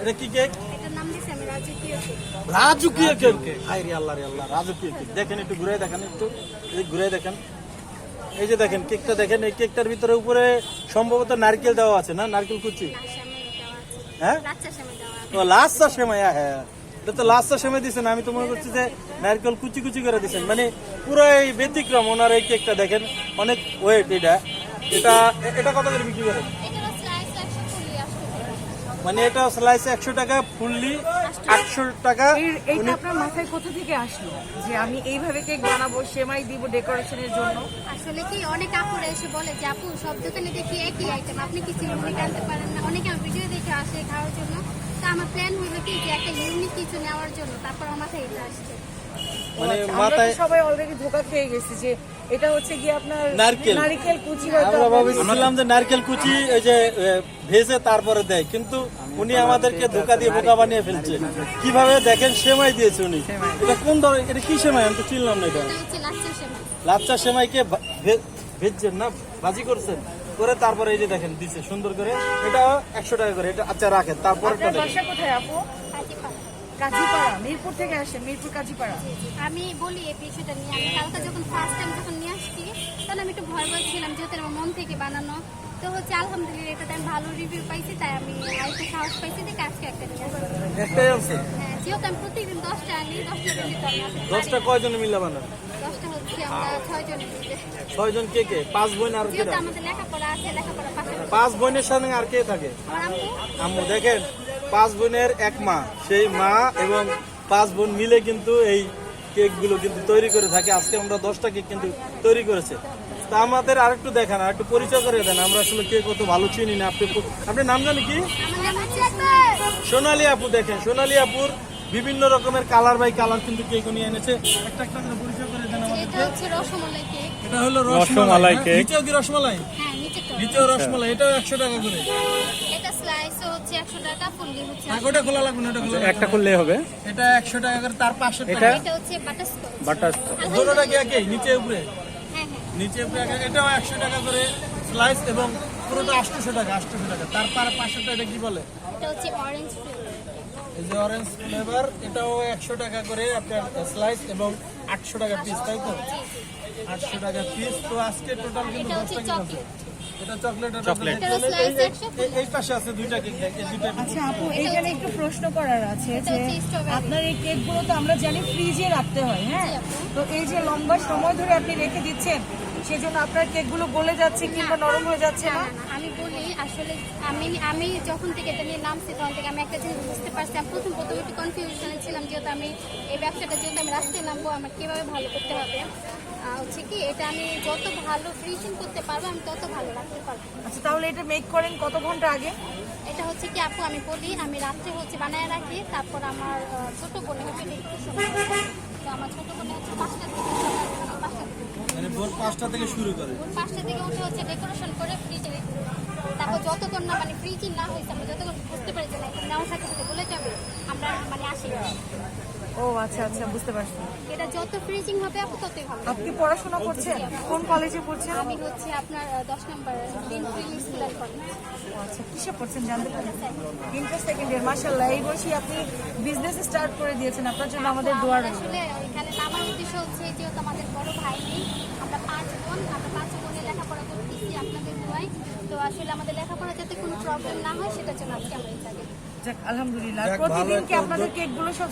এটা কি কেক? এটার নাম দিয়েছি আমি রাজকীয় কেক। রাজকীয় কেক। হায় রে আল্লাহ রে আল্লাহ, রাজকীয় কেক। দেখেন একটু ঘুরে দেখেন, একটু ঘুরে দেখেন। এই যে দেখেন কেকটা দেখেন, এই কেকটার ভিতরে উপরে সম্ভবত নারকেল দেওয়া আছে না, নারকেল কুচি। না, সেমাই দেওয়া আছে। হ্যাঁ, লাচ্চা সেমাই দেওয়া আছে। ও লাচ্চা সেমাই। হ্যাঁ, এটা তো লাচ্চা সেমাই দিচ্ছেন, আমি তো মনে করছি যে নারকেল কুচি কুচি করে দিচ্ছেন। মানে পুরো এই ব্যতিক্রম ওনার এই কেকটা দেখেন, অনেক ওয়েট। এটা এটা এটা কত করে বিক্রি করেন? এটারও স্লাইস 140 আসছে। মানে এটা স্লাইসে 100 টাকা, ফুললি 800 টাকা। এইটা আপনার মাথায় কোথা থেকে আসলো যে আমি এইভাবে কেক বানাবো, সেমাই দিব ডেকোরেশনের জন্য? আসলে কি অনেক আপুরা এসে বলে যে আপু সব দোকানে দেখি একই আইটেম, আপনি কি চিনি আনতে পারেন না? অনেকে আমার ভিডিও দেখে আসে খাওয়ার জন্য। তো আমার প্ল্যান হলো কি যে একটা ইউনিক কিছু নেওয়ার জন্য, তারপর আমার মাথায় এটা আসছে। মানে আমরা তো মাথায় সবাই অলরেডি ধোকা খেয়ে গেছি যে এটা হচ্ছে কি আপনার নারকেল। নারকেল কুচি হয়তো আমরা ভাবছিলাম যে নারকেল কুচি এই যে ভেজে তারপরে দেয়, কিন্তু উনি আমাদেরকে ধোকা দিয়ে বোকা বানিয়ে ফেলছে। কিভাবে দেখেন, সেমাই দিয়েছে উনি। এটা কোন ধরনের, এটা কি সেমাই আমি তো চিনলাম না। এটা এটা হচ্ছে লাচ্চা সেমাই। লাচ্চা সেমাইকে ভেজছেন না, ভাজি করছেন করে তারপরে এই যে দেখেন দিচ্ছে সুন্দর করে। এটা 100 টাকা করে। এটা আচ্ছা রাখেন, তারপরে আপনার বাসা কোথায় আপু? কাজীপাড়া। কাজীপাড়া, মিরপুর থেকে আসে, মিরপুর কাজীপাড়া। আমি বলি এই বিষয়টা নিয়ে, আমি কালকে যখন ফার্স্ট টাইম যখন নিয়ে আসছি তখন আমি একটু ভয় ভয় ছিলাম, যেহেতু আমার মন থেকে বানানো। তো হচ্ছে আলহামদুলিল্লাহ এটাতে আমি ভালো রিভিউ পাইছি, তাই আমি আরেকটু সাহস পাইছি যে আজকে একটা নিয়ে আসছি। একটাই আছে। হ্যাঁ, যেহেতু আমি প্রতিদিন 10টা আনি, 10টা দিলে তো আমি আসতে 10টা পারি। কয়জনে মিলে বানান? 10টা হচ্ছে আমরা 6 জন মিলে। 6 জন। কে কে? 5 বোন আর কে? যেহেতু আমাদের লেখাপড়া আছে, লেখাপড়া পাশাপাশি 5 বোনের সঙ্গে আর কে থাকে? আমার আম্মু। আম্মু। দেখেন 5 বোনের এক মা, সেই মা এবং 5 বোন মিলে কিন্তু এই কেক গুলো কিন্তু তৈরি করে থাকে। আজকে আমরা 10টা কেক কিন্তু তৈরি করেছে। তা আমাদের আরেকটু দেখান, আর একটু পরিচয় করে দেন। আমরা আসলে কেক কত ভালো চিনি না। আপনার নাম জানি কি? আমার নাম হচ্ছে সোনালী আপু। দেখেন সোনালী আপুর বিভিন্ন রকমের কালার বাই কালার কিন্তু কেক নিয়ে এনেছে। একটা একটা করে পরিচয় করে দেন এটা আমাদেরকে। হচ্ছে রসমালাই কেক। এটা হলো রসমালাই কেক। নিচেও কি রসমালাই? হ্যাঁ, নিচে তো। নিচেও রসমালাই। এটাও 100 টাকা করে। এটা স্লাইস হচ্ছে 100 টাকা, ফুললি হচ্ছে আর ওটা খোলা লাগবে না, ওটা খোলা একটা করলেই হবে। এটা 100 টাকা করে। তার পাশে এটা এটা হচ্ছে বাটারস্কচ। বাটার দুটোটা কি একই? নিচে উপরে? হ্যাঁ হ্যাঁ। নিচে উপরে একই। এটাও 100 টাকা করে স্লাইস এবং পুরোটা 800 টাকা। 800 টাকা। তার পাশেটা এটা কি বলে? এটা হচ্ছে অরেঞ্জ ফ্লেভার। এই যে অরেঞ্জ ফ্লেভার, এটাও 100 টাকা করে আপনার স্লাইস এবং 800 টাকা পিস, তাই তো? 800 টাকা পিস। তো আজকে টোটাল কিন্তু এটা হচ্ছে 10টা কেক আছে। চকলেট। এটা চকলেট। চকলেট। এটারও স্লাইস 100। এই পাশে আছে দুইটা কেক। এই দুইটা আচ্ছা আপু, এইখানে একটু প্রশ্ন করার আছে এটা যে হচ্ছে স্ট্রবেরি। আপনার এই কেকগুলো তো আমরা জানি ফ্রিজে রাখতে হয়, হ্যাঁ? জি আপু। তো এই যে লম্বা সময় ধরে আপনি রেখে দিচ্ছেন, সেজন্য আপনার কেকগুলো গলে যাচ্ছে কিংবা নরম হয়ে যাচ্ছে না না? না না, আমি বলি আসলে আমি যখন থেকে এটা নিয়ে নামছি তখন থেকে আমি একটা জিনিস বুঝতে পারছি। আমি প্রথম একটু কনফিউশনে ছিলাম, যেহেতু আমি এই ব্যবসাটা যেহেতু আমি রাস্তায় নামবো, আমার কীভাবে ভালো করতে হবে। হচ্ছে কি, এটা আমি যত ভালো ফিনিশিং করতে পারবো আমি তত ভালো রাখতে পারবো। আচ্ছা, তাহলে এটা মেক করেন কত ঘন্টা আগে? এটা হচ্ছে কি আপু, আমি বলি আমি রাত্রে হচ্ছে বানায় রাখি, তারপর আমার ছোট বোনে হচ্ছে ডেকোরেশন করে। তো আমার ছোট বোনে হচ্ছে 5টা থেকে 5টা মানে ভোর 5টা থেকে শুরু করে। 5টা থেকে উঠে হচ্ছে ডেকোরেশন করে ফ্রিজে রেখে দিই। তারপর যতক্ষণ না মানে ফ্রিজই না হয়েছে, আমরা যতক্ষণ বুঝতে পারি যে না এটা নেওয়ার সাথে সাথে বলে যাবে, আমরা মানে আসি। ও আচ্ছা আচ্ছা, বুঝতে পারছি। এটা যত ফ্রিজিং হবে আপু ততই ভালো। আপনি পড়াশোনা করছেন? কোন কলেজে পড়ছেন? আমি হচ্ছে আপনার 10 নম্বর দিন প্রিলি স্কুল অ্যান্ড কলেজ। ও আচ্ছা, কিসে পড়ছেন জানতে পারি? Inter second year. মাশাআল্লাহ, এই বয়সে আপনি বিজনেস স্টার্ট করে দিয়েছেন। আপনার জন্য আমাদের দোয়া রইল। আসলে এখানে নামার উদ্দেশ্য হচ্ছে যেহেতু আমাদের বড় ভাই নেই, আমরা 5 বোন, আমরা 5 বোনে লেখাপড়া করতেছি আপনাদের দোয়ায়। তো আসলে আমাদের লেখাপড়া যাতে কোনো প্রবলেম না হয় সেটার জন্য আজকে আমরা এই জায়গায়। যাক আলহামদুলিল্লাহ। যাক, ভালো প্রতিদিন কি একটা আপনাদের উদ্যোগ। কেকগুলো সব